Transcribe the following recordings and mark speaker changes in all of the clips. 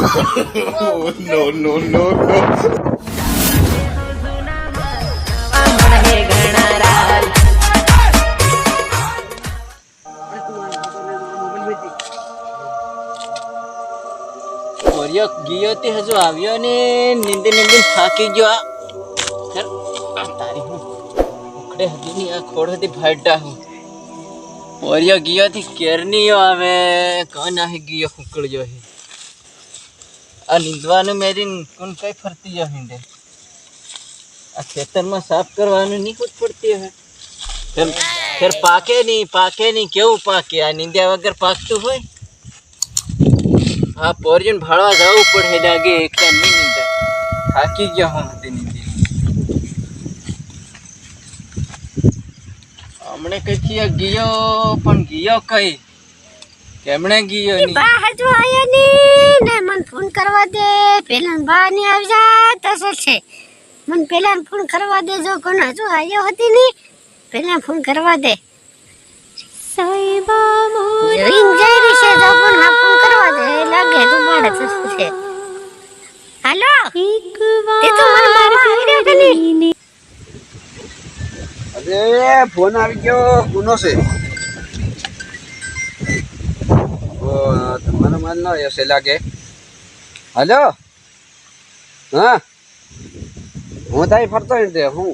Speaker 1: No, no, no, no.
Speaker 2: Oreo ગયો તે હજુ આવ્યો ને નીંદે થાકી ગયો તારી હું ઉખડે હતી ની આ ખોડ હતી ફાટા હું ઓરિયો ગયો થી કેરની આવે કોણ આહી ગયો ફૂકળ જો હે આ નીંદવાનું મેરીન કોણ કઈ ફરતી જો હિંડે આ ખેતરમાં સાફ કરવાનું નહીં કુછ પડતી હે ફેર પાકે નહીં કેવું પાકે આ નીંદ્યા વગર પાકતું હોય હા પોરિયન ભાળવા જવું પડે લાગે એકલા નહીં નીંદા થાકી ગયો હું હતી નીંદી હમણે કઈ ગયો પણ ગયો કઈ કેમણે ગયો ની
Speaker 3: બા હજુ આયો ની ને મન ફોન કરવા દે પેલા બા ની આવી જા તસે છે મન પેલા ફોન કરવા દે જો કોણ હજુ આયો હતી ની પેલા ફોન કરવા દે સાઈબા મોરી જઈ છે જો કોણ હા ફોન કરવા દે લાગે તો બાડે તસે છે હાલો તે તો મન મારવા આવી રહ્યો કે ની
Speaker 4: અરે ફોન આવી ગયો કોનો છે મને મન ન હશે લાગે હલો હા હું તારી ફરતો ને હું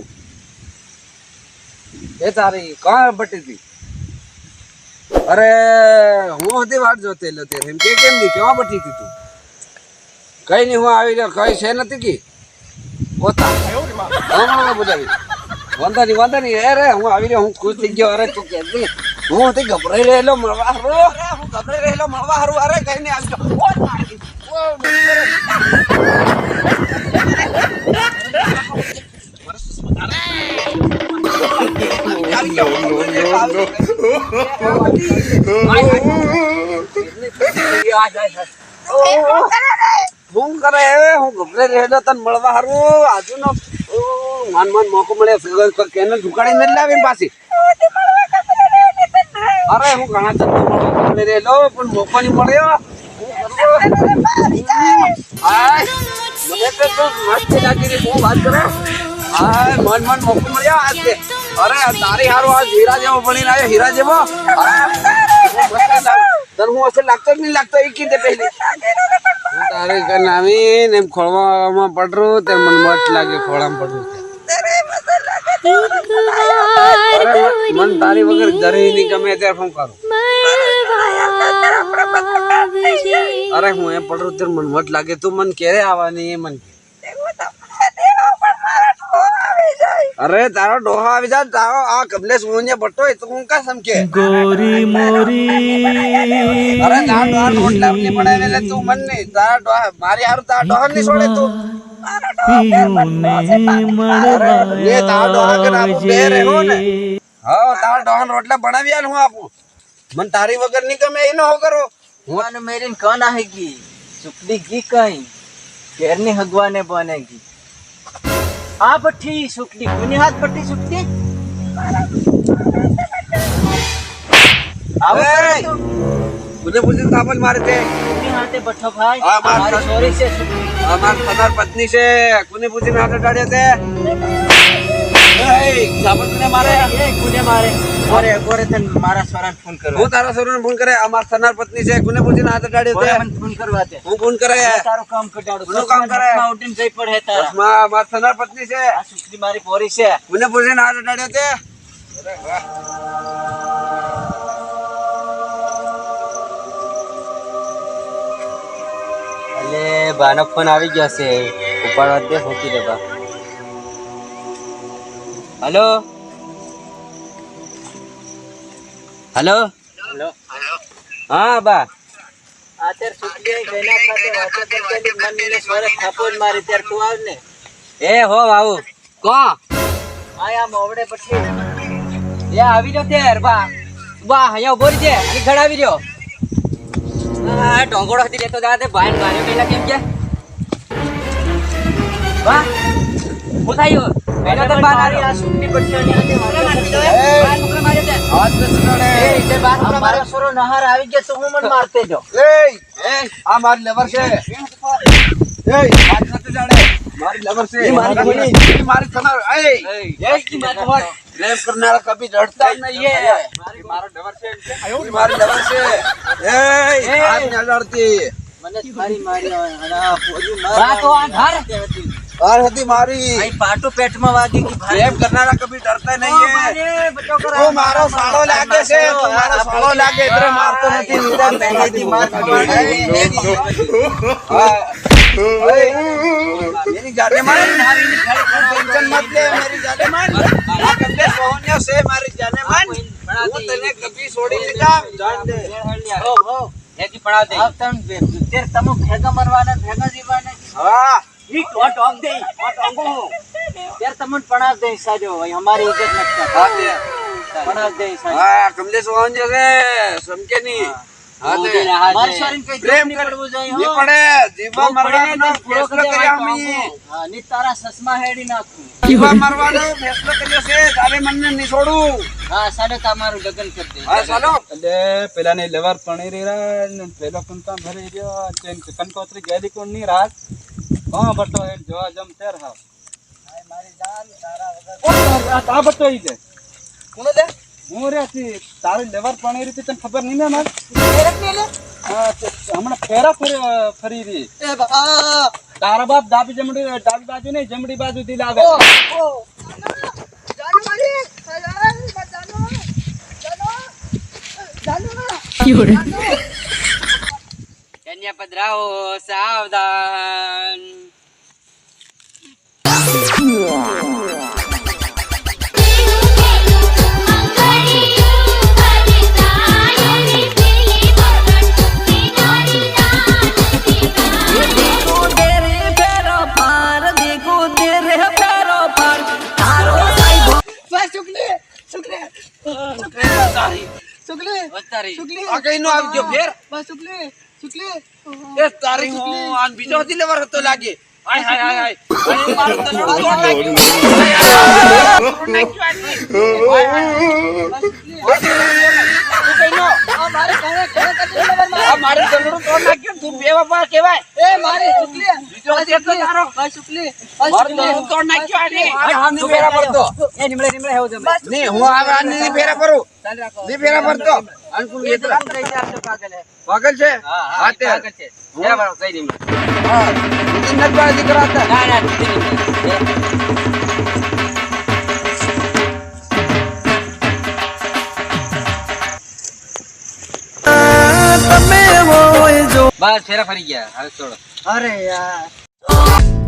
Speaker 4: એ તારી કોણ બટી હતી અરે હું હતી વાટ જોતેલો તે એમ કે કેમ ની કેવા બટી હતી તું કઈ નહીં હું આવી રહ્યો કઈ છે નથી કી પોતા હા બોલાવી વાંધો નહીં અરે હું આવી રહ્યો હું ખુશ થઈ ગયો અરે તું કે હું તે ગભરાઈ રહેલો મળવા હારું અરે કઈ નહીં આવજો હું કરે હું ગભરાઈ રહેલો તને મળવા હારું આજુ નો મન મોકો મળે કેને ઝુકાડી નથી લાવીને પાછી અરે હું ઘણા તને રહેલો પણ મોકો નહીં મળ્યો મને તો મસ્ત લાગી રહી હું વાત કરે મન મોકો મળ્યો આજે અરે તારી હારું આ હીરા જેવો બનીને આવ્યો હીરા જેવો તને હું અસર લાગતો જ નહીં લાગતો એ કીધે પહેલી તારે નામીને એમ ખોળવામાં પડરું તે મને મસ્ત લાગે ખોળામાં પડરું મન તારી વગર જરી નહીં ગમે ત્યારે હું કરું અરે હું એમ પડરું ત્યારે મને મત લાગે તું મને ક્યારે આવવાની એ મન અરે તારો ડોહા આવી જાય તારો આ કબલેશ મોંજે બટો એ તો હું કા સમકે ગોરી મોરી અરે તારો ડોહા રોટલા ની બનાવેલે તું મન નહીં તારો ડોહા મારી હારું તારો ડોહા નહીં છોડે તું રોટલા બનાવી આલ હું આપું મને તારી વગર ની ગમે એ ન હો કરો
Speaker 2: હું મેરીન કોણ આહેગી સુકડી ગી કઈ કેરની હગવાને બનેગી આ પઠી સુકડી કોની હાથ પઠી સુકડી આવો કરે
Speaker 4: મુझे मुझे तापल मारे थे
Speaker 2: કોની હાથે બઠો ભાઈ
Speaker 4: હા,
Speaker 2: મારી સોરી છે સુકડી
Speaker 4: हमार पनार पत्नी से कुने पूछी में हाथ डाले थे तापल कुने मारे
Speaker 2: कोने मारे तन मारा सोरा फोन करो
Speaker 4: वो तारा सर ने फोन करे हमार सनार पत्नी से कुने पूछी में हाथ डाले थे
Speaker 2: मन फोन करवा दे
Speaker 4: वो फोन करे
Speaker 2: तारो काम कटाड़ो
Speaker 4: नो काम करे
Speaker 2: माउंटेन जई पड़े तारा
Speaker 4: मां हमार सनार पत्नी से
Speaker 2: आ सुकड़ी मारी पोरी से
Speaker 4: कुने पूछी में हाथ डाले थे अरे वाह
Speaker 2: અલે બાનો ફોન આવી ગયો છે ઉપાડવા દે હોકી દે બા હેલો હેલો હા બા આતર સુકડી ગઈના સાથે વાતો કરતી મનને સ્વરે થાપોજ મારી ત્યાર તું આવ ને એ હો આવો કો આયા મોવડે પછી એ આવી રહ્યો ત્યાર બા બા અહીંયા બોરી છે કે ઘડાવી રહ્યો આ ડોંગોડો હતી લેતો જાતે ભાઈ માર્યો પેલા કેમ કે વાહ ઉઠાયો પેલા તો બાર આવી આ સુનની પટ્ટીઓની હાથે મારી દો બાર મુકરા મારી દે
Speaker 4: હાથ ન ચડાડે
Speaker 2: એ તે બાર મુકરા મારા સોરો નહાર આવી ગયા તો હું મન મારતે જો
Speaker 4: આ મારી લેવર છે હાથ ન ચડાડે મારી લેવર છે
Speaker 2: એ મારી ગોળી
Speaker 4: એ મારી થનાર એ
Speaker 2: કી બાત હોત
Speaker 4: પ્રેમ કરનારા કભી ડરતા નહીં है મારો લેવર છે એ મારી લેવર છે હાથ ન લડતી
Speaker 2: મને મારી અના પોજી માર તો આ ઘર
Speaker 4: और हती मारी
Speaker 2: आई पाटो पेट में वागी की भाई
Speaker 4: प्रेम करनारा कभी डरता नहीं है वो मारो सालो लागे से तुम्हारा सालो लागे इधर मारतो नहीं इधर नहीं दी मार मेरी जाने मान टेंशन मत ले मेरी जाने मान आ कबे सोनिया से मारी जाने मान वो तने कभी छोड़ी नहीं जान दे
Speaker 2: ओ एकी पड़ा दे अब तम तेर तमो फेगा मरवाना फेगा जीवाना
Speaker 4: हां
Speaker 2: ई टोट ऑफ दे टोट ऑंगो यार तमन पड़ा दे साजो भाई हमारी इज्जत मत कर पड़ा दे साजो
Speaker 4: हां कमलेश सोहन जगे समझे नहीं हां दे
Speaker 2: मार शरीर पे
Speaker 4: प्रेम
Speaker 2: करबो जाई
Speaker 4: ये पड़े जीवा मरवानो फैसला કર્યા અમે
Speaker 2: हां ની તારા સસમા હેડી નાખું
Speaker 4: જીવા મરવાનો ફેસલો કર્યો છે તારે મનને નહીં છોડું
Speaker 2: हां સાડે તમારું લગન કર દે
Speaker 4: હા ચાલો
Speaker 1: એટલે પેલાને લેવર પણી રહ્યા ને પેલો કુંતા ભરી રહ્યો ચેન કંકોત્રી ગેલી કોણ ની રાત હા બટો હે જો જમ તેર હા
Speaker 2: મારી જાન તારા વગર
Speaker 1: તા બટો ઈ છે
Speaker 2: કોણ દે
Speaker 1: હું રે થી તારે લેવર પણી રહી તને ખબર નહીં ને માર
Speaker 2: ફેરક ને લે
Speaker 1: હા હમણાં ફેરા ફરી રહી
Speaker 2: એ બા
Speaker 1: તારા બાપ ડાબી બાજુ નહીં જમડી બાજુ થી લાવે
Speaker 2: ઓ જાનો મારી જાનો કન્યા પધરાઓ સાવધાન
Speaker 4: આ કઈ નો આવજો ફેર એ તારી હું આન બીજો હતી લેવર હતો લાગે હાય હાય હાય હાય મારો તલડો તોડ નાખ્યો તું બે બાપા કહેવાય એ મારી સુકલી બીજો હતી તો તારો ભાઈ સુકલી મારો તોડ નાખ્યો આને તું ફેરા પડતો
Speaker 2: એ નિમળે હેવ જમે
Speaker 4: ની હું આવે આને ની ફેરા કરું ની ફેરા પડતો અનકુલ
Speaker 2: એ
Speaker 4: એ
Speaker 2: તો કામ કરી ચાર તો પાગલ હે
Speaker 4: પાગલ છે
Speaker 2: હા તે પાગલ છે એ બરાબર કઈ નિમળે
Speaker 4: હા ઇન નજર દીકરા હતા
Speaker 2: ના ના બસ ફેરા ફરી ગયા હવે છોડો
Speaker 3: અરે યાર